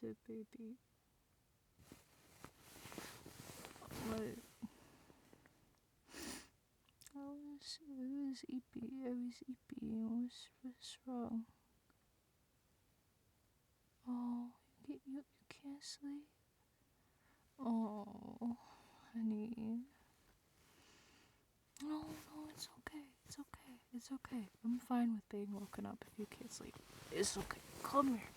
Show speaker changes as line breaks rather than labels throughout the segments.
is it, baby? What? I was eepy. What's wrong? Oh, you can't sleep? Oh, honey. No, it's okay. It's okay. I'm fine with being woken up if you can't sleep. It's okay. Come here.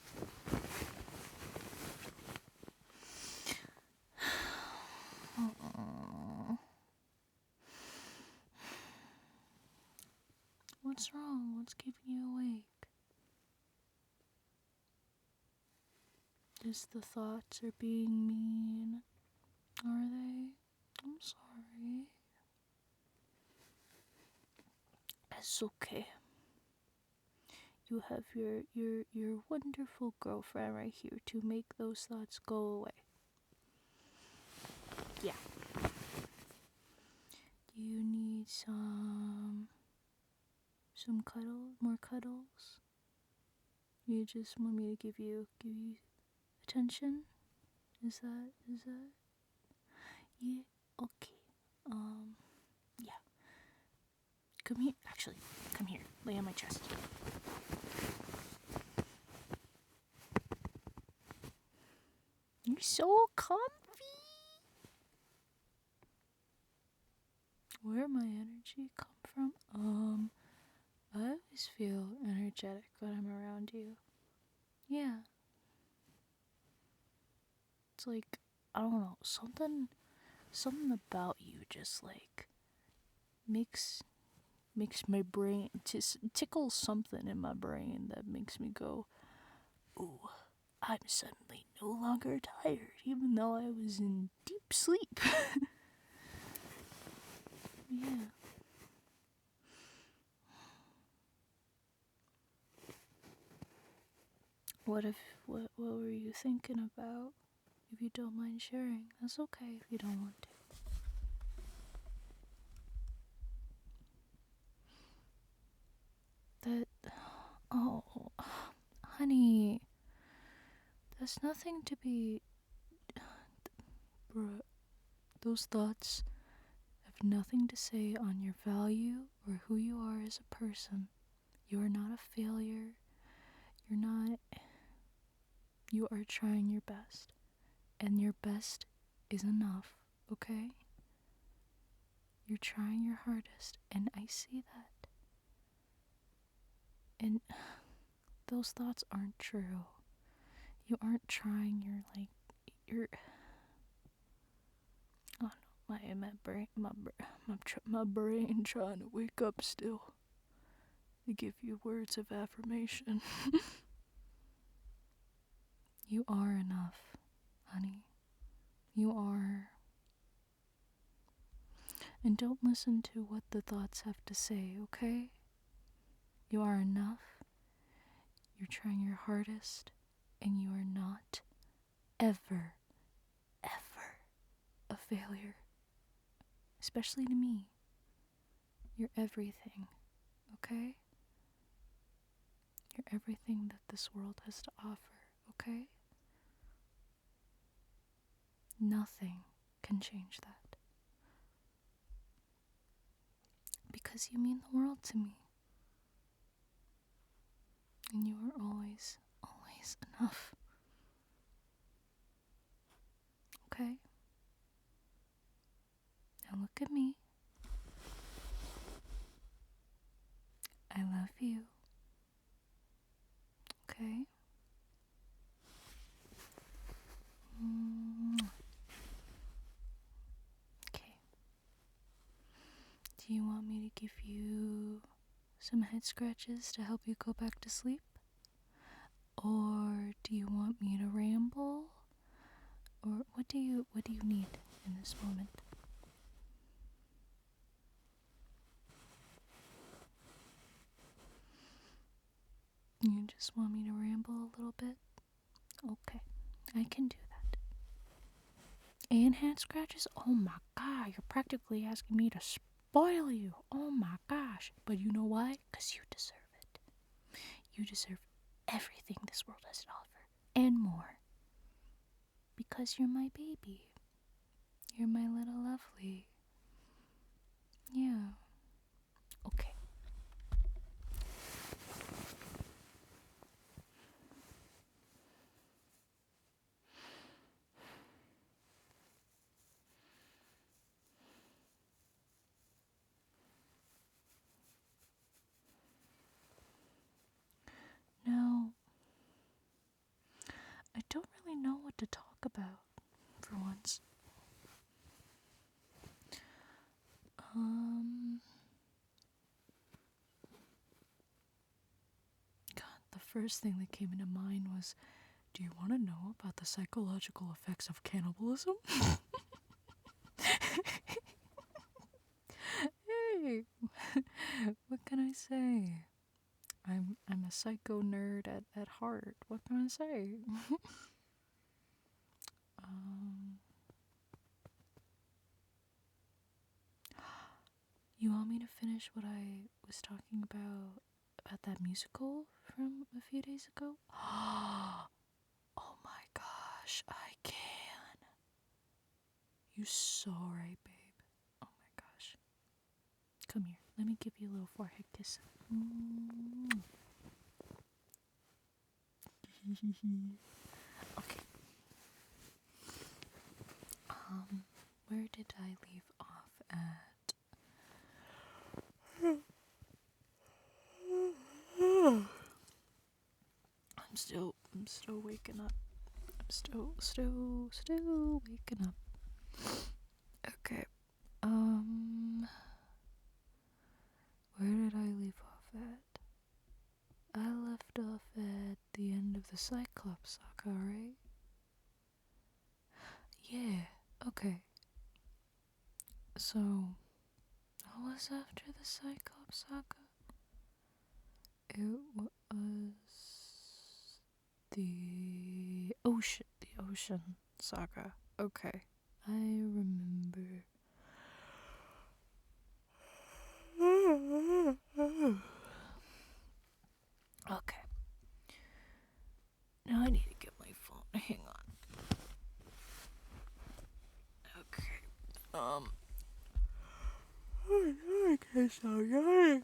What's wrong? What's keeping you awake? Just the thoughts are being mean. Are they? I'm sorry. It's okay. You have your wonderful girlfriend right here to make those thoughts go away. Yeah. Do you need some more cuddles? You just want me to give you attention? Is that yeah, okay. Yeah. Come here. Actually, come here. Lay on my chest. You're so comfy. Where my energy come from? I always feel energetic when I'm around you. Yeah. It's like, I don't know, something about you just like makes my brain tickles something in my brain that makes me go, ooh, I'm suddenly no longer tired, even though I was in deep sleep. Yeah. What were you thinking about? If you don't mind sharing, that's okay if you don't want to. Oh, honey, there's nothing to be, bruh, those thoughts have nothing to say on your value or who you are as a person. You are not a failure. You are trying your best. And your best is enough, okay? You're trying your hardest, and I see that. And those thoughts aren't true. You aren't trying, oh no, my brain trying to wake up still. To give you words of affirmation. You are enough, honey. You are. And don't listen to what the thoughts have to say, okay? You are enough. You're trying your hardest, and you are not ever a failure. Especially to me. You're everything, okay? You're everything that this world has to offer, okay? Nothing can change that. Because you mean the world to me. And you are always enough. Okay? Now look at me. I love you. Okay? Okay. Do you want me to give you some head scratches to help you go back to sleep? Or do you want me to ramble? Or what do you need in this moment? You just want me to ramble a little bit? Okay, I can do that. And head scratches? Oh my god, you're practically asking me to spoil you. Oh my gosh. But you know why? Because you deserve it. You deserve everything this world has to offer. And more. because you're my baby. You're my little lovely. Yeah. Okay. Now, I don't really know what to talk about for once. God, the first thing that came into mind was, do you want to know about the psychological effects of cannibalism? Hey, what can I say? I'm a psycho nerd at heart. What can I say? um, you want me to finish what I was talking about that musical from a few days ago? Oh my gosh, I can. You so right, babe. Oh my gosh. Come here. Let me give you a little forehead kiss. Okay. Where did I leave off at? I'm still waking up. I'm still waking up. Okay. Where did I leave off at? I left off at the end of the Cyclops saga, right? Yeah, okay. So, what was after the Cyclops saga? It was the ocean saga. Okay. I remember. Okay. Now I need to get my phone. Hang on. Okay. Okay, so yawning.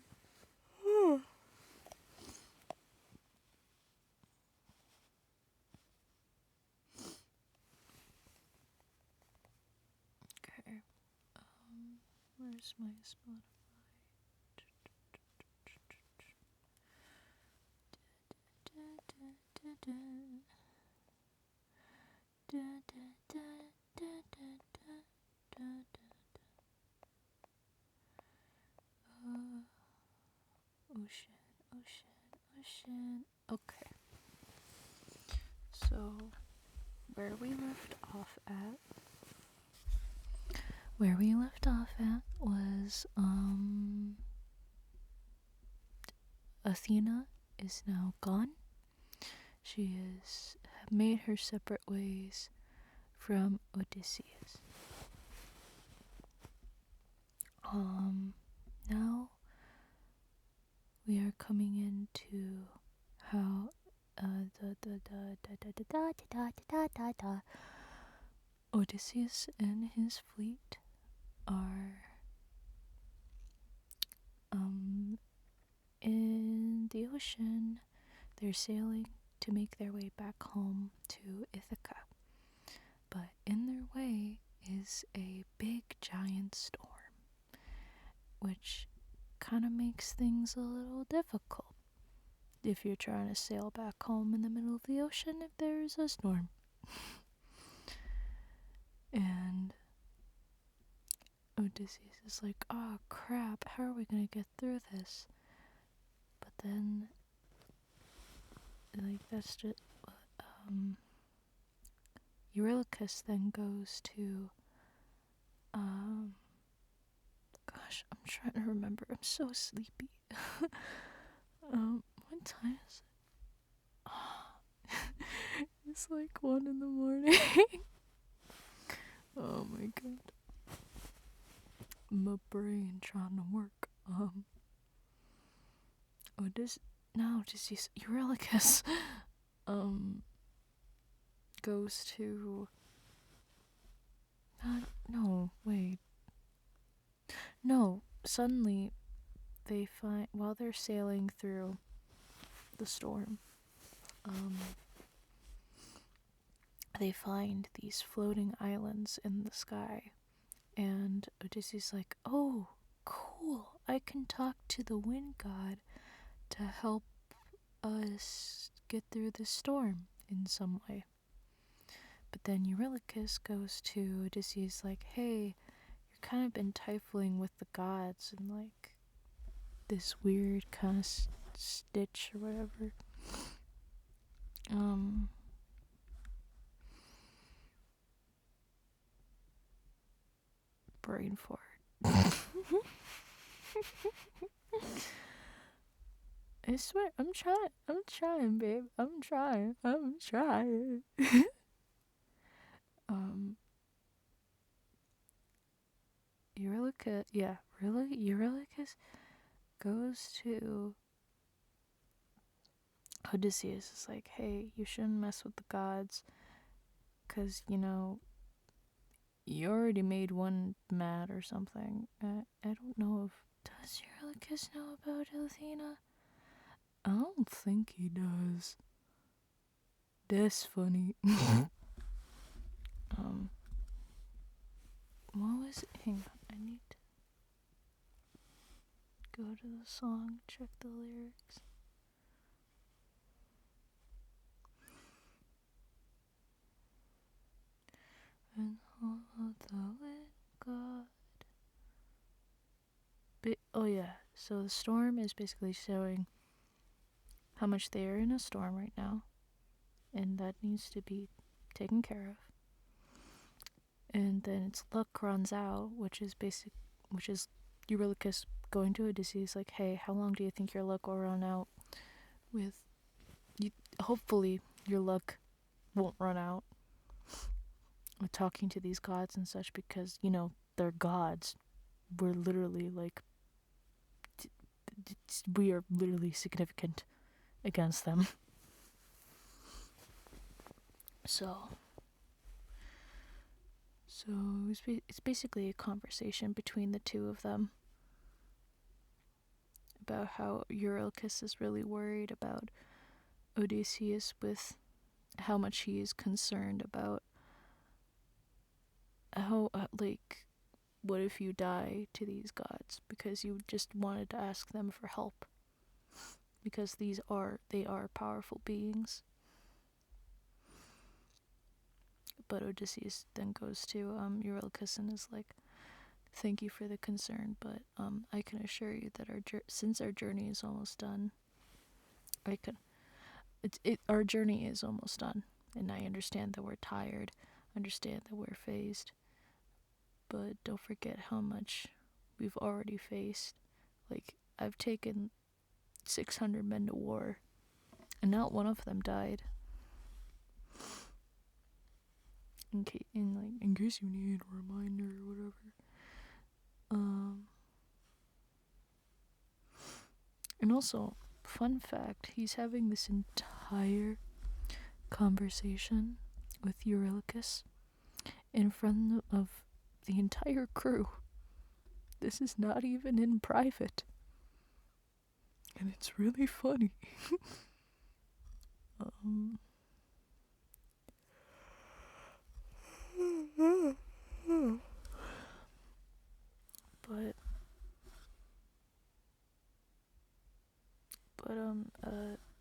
Okay. Where's my Spotify? Ocean. Okay. So, where we left off at was, Athena is now gone. She has made her separate ways from Odysseus. Now we are coming into how Odysseus and his fleet are in the ocean. They're sailing to make their way back home to Ithaca. But in their way is a big giant storm, which kind of makes things a little difficult if you're trying to sail back home in the middle of the ocean if there's a storm. And Odysseus is like, oh crap, how are we gonna get through this? But then, like, that's just, Eurylochus then goes to, gosh, I'm trying to remember, I'm so sleepy. What time is it? It's like 1 in the morning. Oh my god. My brain trying to work. Eurylochus, goes to No, wait. No, suddenly they find, while they're sailing through the storm, um, they find these floating islands in the sky. And Odysseus like, oh, cool, I can talk to the wind god to help us get through the storm in some way. But then Eurylochus goes to Odysseus like, hey, you've kind of been trifling with the gods and like this weird kind of stitch or whatever. Brain fart. I swear, I'm trying, babe. I'm trying. Eurylochus, yeah, really? Eurylochus goes to Odysseus. Is like, hey, you shouldn't mess with the gods, cause you already made one mad or something. I don't know if does Eurylochus know about Athena? I don't think he does. That's funny. What was it? Hang on, I need to go to the song, check the lyrics. And all the wind God. Oh yeah, so the storm is basically showing how much they are in a storm right now, and that needs to be taken care of. And then its luck runs out, which is Eurylochus going to Odysseus like, hey, how long do you think your luck will run out? Hopefully your luck won't run out with talking to these gods and such, because they're gods. We're literally like we are literally significant against them. So it's basically a conversation between the two of them about how Eurylochus is really worried about Odysseus, with how much he is concerned about how what if you die to these gods because you just wanted to ask them for help, because they are powerful beings. But Odysseus then goes to Eurylochus and is like, thank you for the concern, but I can assure you that since our journey is almost done, our journey is almost done, and I understand that we're tired, understand that we're phased, but don't forget how much we've already faced. Like, I've taken 600 men to war, and not one of them died. In case you need a reminder or whatever. And also, fun fact, he's having this entire conversation with Eurylochus in front of the entire crew. This is not even in private. And it's really funny. But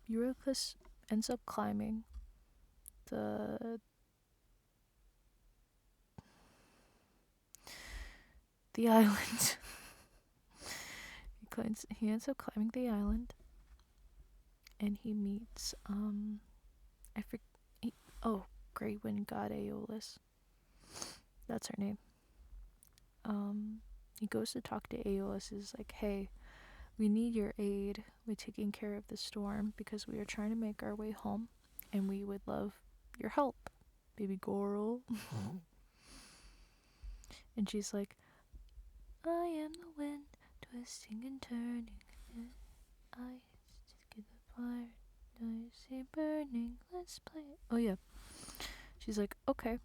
Eurylochus ends up climbing the island. He ends up climbing the island, and he meets great wind god Aeolus. That's her name. He goes to talk to Aeolus. Is like, hey, we need your aid with taking care of the storm because we are trying to make our way home, and we would love your help, baby girl. And she's like, I am the wind, twisting and turning. I get the fire, I see burning. Let's play it. Oh yeah. She's like, okay,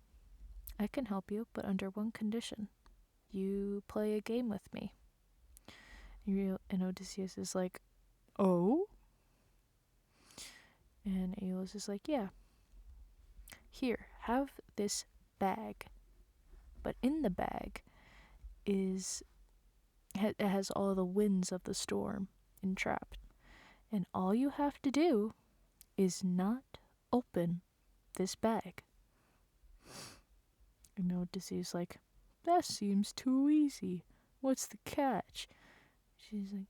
I can help you, but under one condition. You play a game with me. And Odysseus is like, oh? And Aeolus is like, yeah. Here, have this bag. But in the bag it has all the winds of the storm entrapped. And all you have to do is not open this bag. And Odysseus is like, that seems too easy. What's the catch? She's like,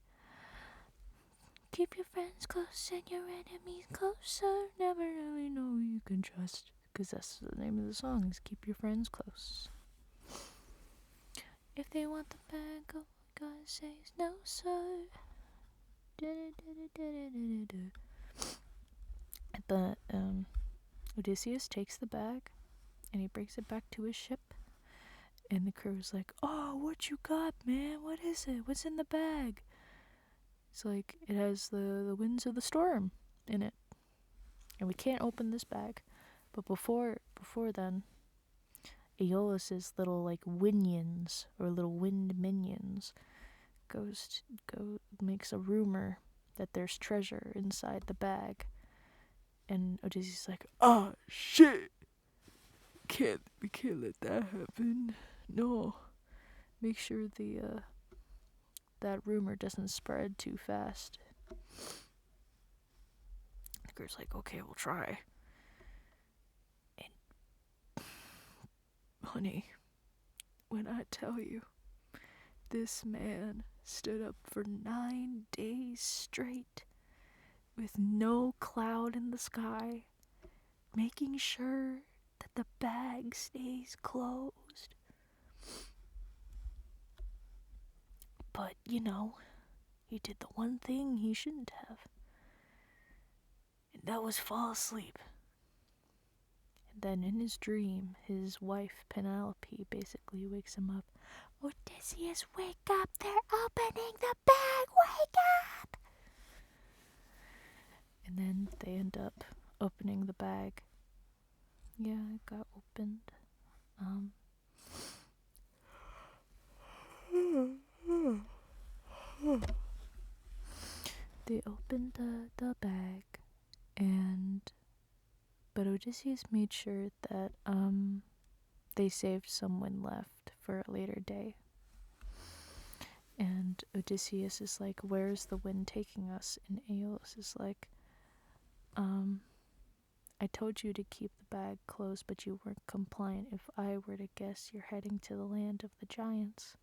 keep your friends close and your enemies closer. Never really know who you can trust. Because that's the name of the song, is Keep Your Friends Close. If they want the bag, all I gotta say is no, sir. But Odysseus takes the bag and he brings it back to his ship. And the crew's like, oh, what you got, man? What is it? What's in the bag? It's like, it has the winds of the storm in it. And we can't open this bag. But before then, Aeolus's little, like, winions, or little wind minions, makes a rumor that there's treasure inside the bag. And Odysseus is like, oh, shit! We can't let that happen. No. Make sure that rumor doesn't spread too fast. The girl's like, okay, we'll try. And, honey, when I tell you, this man stood up for 9 days straight with no cloud in the sky, making sure that the bag stays closed. But, he did the one thing he shouldn't have. And that was fall asleep. And then in his dream, his wife, Penelope, basically wakes him up. Odysseus, wake up! They're opening the bag! Wake up! And then they end up opening the bag. Yeah, it got opened. They opened the bag, but Odysseus made sure that they saved some wind left for a later day. And Odysseus is like, where's the wind taking us? And Aeolus is like, I told you to keep the bag closed, but you weren't compliant. If I were to guess, you're heading to the land of the giants.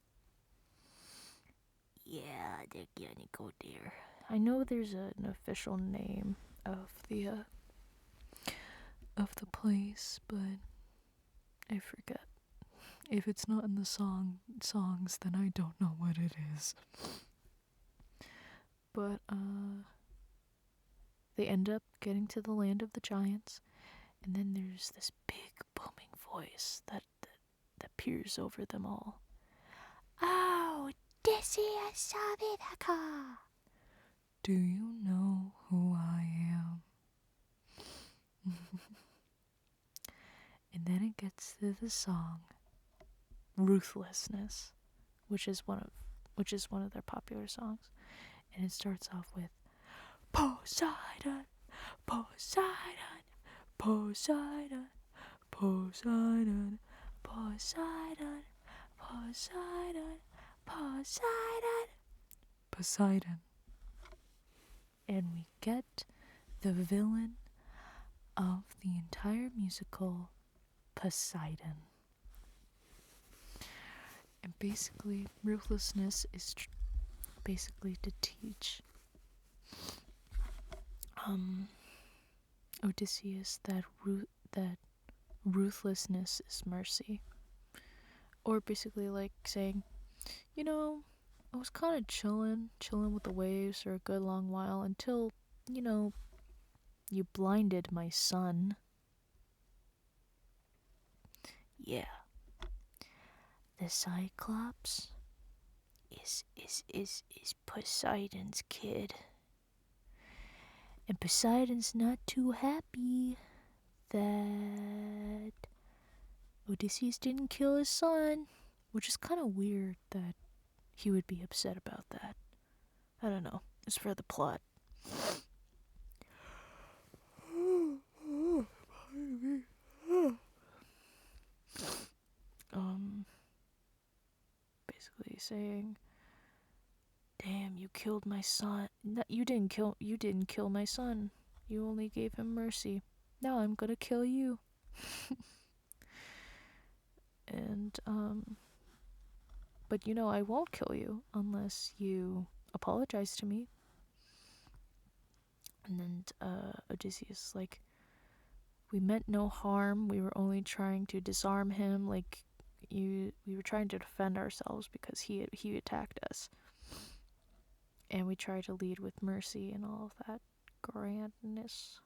Yeah, they're gonna go there. I know there's an official name of the place, but I forget. If it's not in the songs, then I don't know what it is. But they end up getting to the land of the giants, and then there's this big booming voice that peers over them all. Oh, Odysseus Sabitaka! Do you know who I am? And then it gets to the song Ruthlessness, which is one of their popular songs. And it starts off with Poseidon, Poseidon, Poseidon, Poseidon, Poseidon, Poseidon, Poseidon, Poseidon. And we get the villain of the entire musical, Poseidon. And basically, ruthlessness is basically to teach Odysseus that ruthlessness is mercy. Or basically like saying, I was kind of chilling with the waves for a good long while until, you blinded my son. Yeah. The Cyclops is Poseidon's kid. And Poseidon's not too happy that Odysseus didn't kill his son, which is kind of weird that he would be upset about that. I don't know. It's for the plot. Basically saying, "Damn, you killed my son. No, you didn't kill my son. You only gave him mercy. Now I'm gonna kill you." And but I won't kill you unless you apologize to me. And then Odysseus is like, "We meant no harm. We were only trying to disarm him. Like, we were trying to defend ourselves because he attacked us. And we tried to lead with mercy and all of that grandness."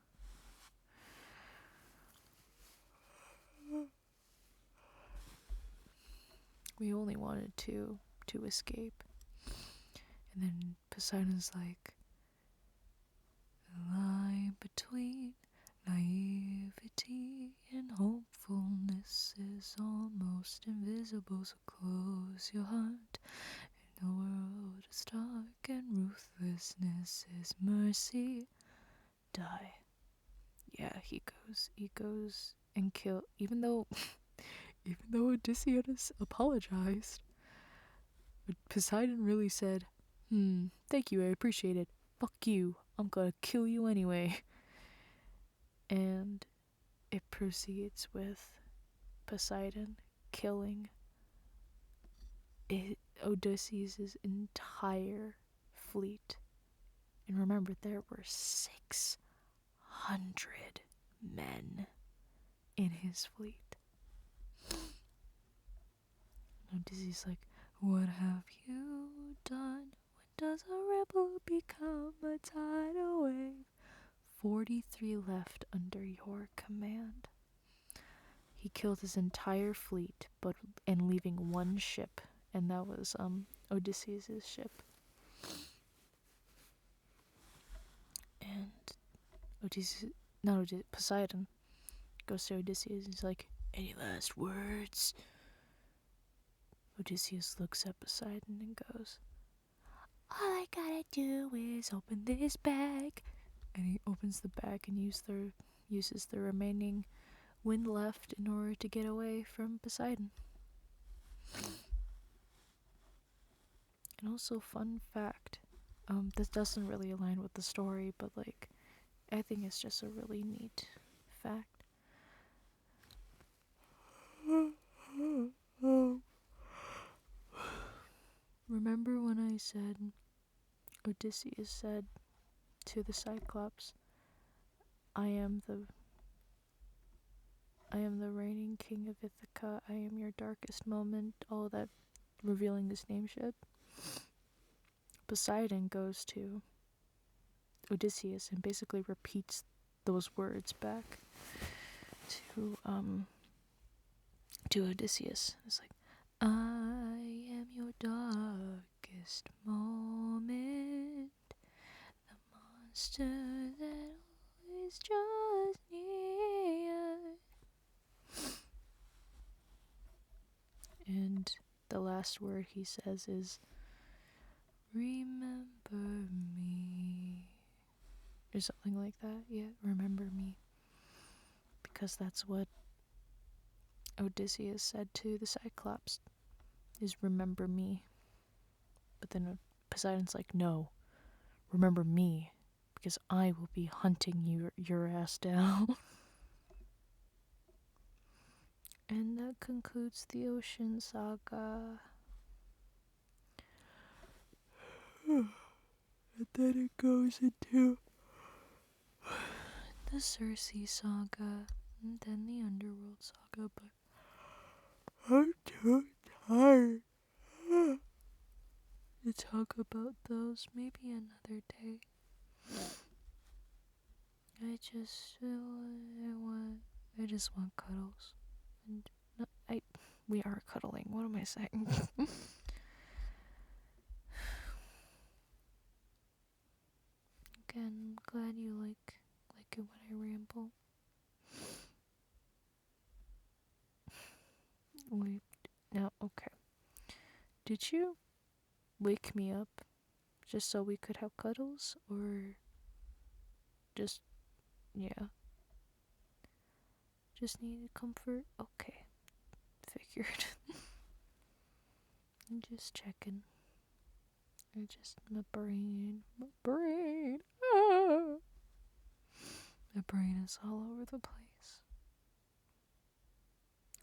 We only wanted to escape. And then Poseidon's like, "The line between naivety and hopefulness is almost invisible, so close your heart. In a world is dark and ruthlessness is mercy. Die." Yeah, he goes and kill. Even though Odysseus apologized, Poseidon really said, "Thank you, I appreciate it. Fuck you, I'm gonna kill you anyway." And it proceeds with Poseidon killing Odysseus' entire fleet. And remember, there were 600 men in his fleet. Odysseus like, "What have you done? When does a rebel become a tidal wave? 43 left under your command." He killed his entire fleet, and leaving one ship, and that was Odysseus' ship. And Poseidon goes to Odysseus. He's like, "Any last words?" Odysseus looks at Poseidon and goes, "All I gotta do is open this bag." And he opens the bag and uses the remaining wind left in order to get away from Poseidon. And also, fun fact, this doesn't really align with the story, but I think it's just a really neat fact. Remember when I said Odysseus said to the Cyclops, I am the reigning king of Ithaca. I am your darkest moment." All of that revealing his name shit. Poseidon goes to Odysseus and basically repeats those words back to Odysseus. It's like, "I am your darkest moment, the monster that always draws near." And the last word he says is, "Remember me." Or something like that. Yeah, remember me. Because that's what Odysseus said to the Cyclops, is "remember me." But then Poseidon's like, "No, remember me, because I will be hunting your ass down." And that concludes the Ocean Saga. And then it goes into the Circe Saga, and then the Underworld Saga, but I'm too tired to talk about those. Maybe another day. I just want cuddles. And we are cuddling. What am I saying? Again, I'm glad you like it when I ramble. Wait. Now, okay. Did you wake me up just so we could have cuddles, or just, yeah, just needed comfort? Okay, figured. I'm just checking. My brain, ah! My brain is all over the place.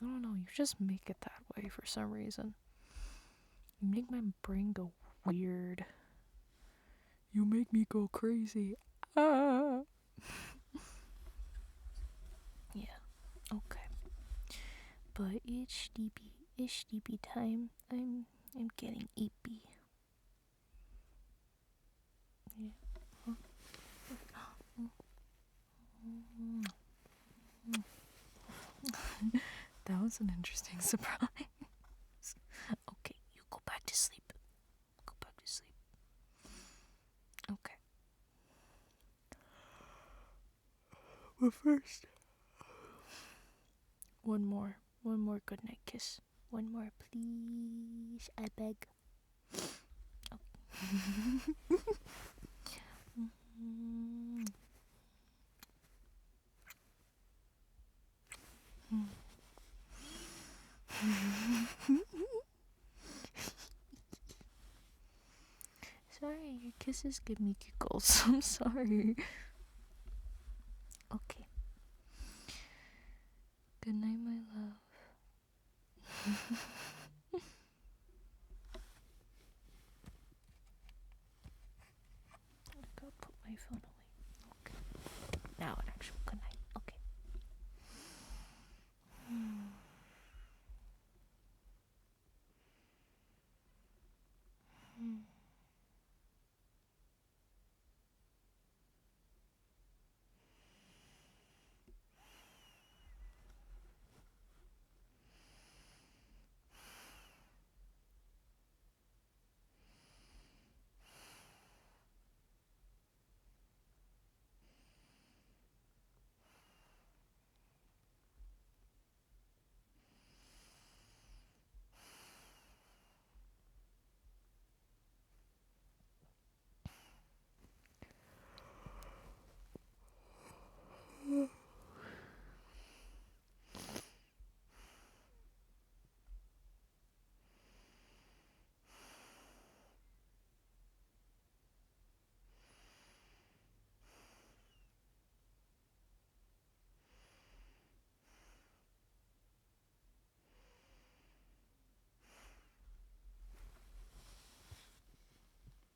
I don't know, you just make it that way for some reason. You make my brain go weird. You make me go crazy. Ah! Yeah, okay. But it's sleepy time. I'm getting eepy. Yeah. That was an interesting surprise. Okay, you go back to sleep. Go back to sleep. Okay. But first, one more goodnight kiss. One more, please. I beg. Oh. Sorry, your kisses give me giggles. I'm sorry. Okay. Good night, my love.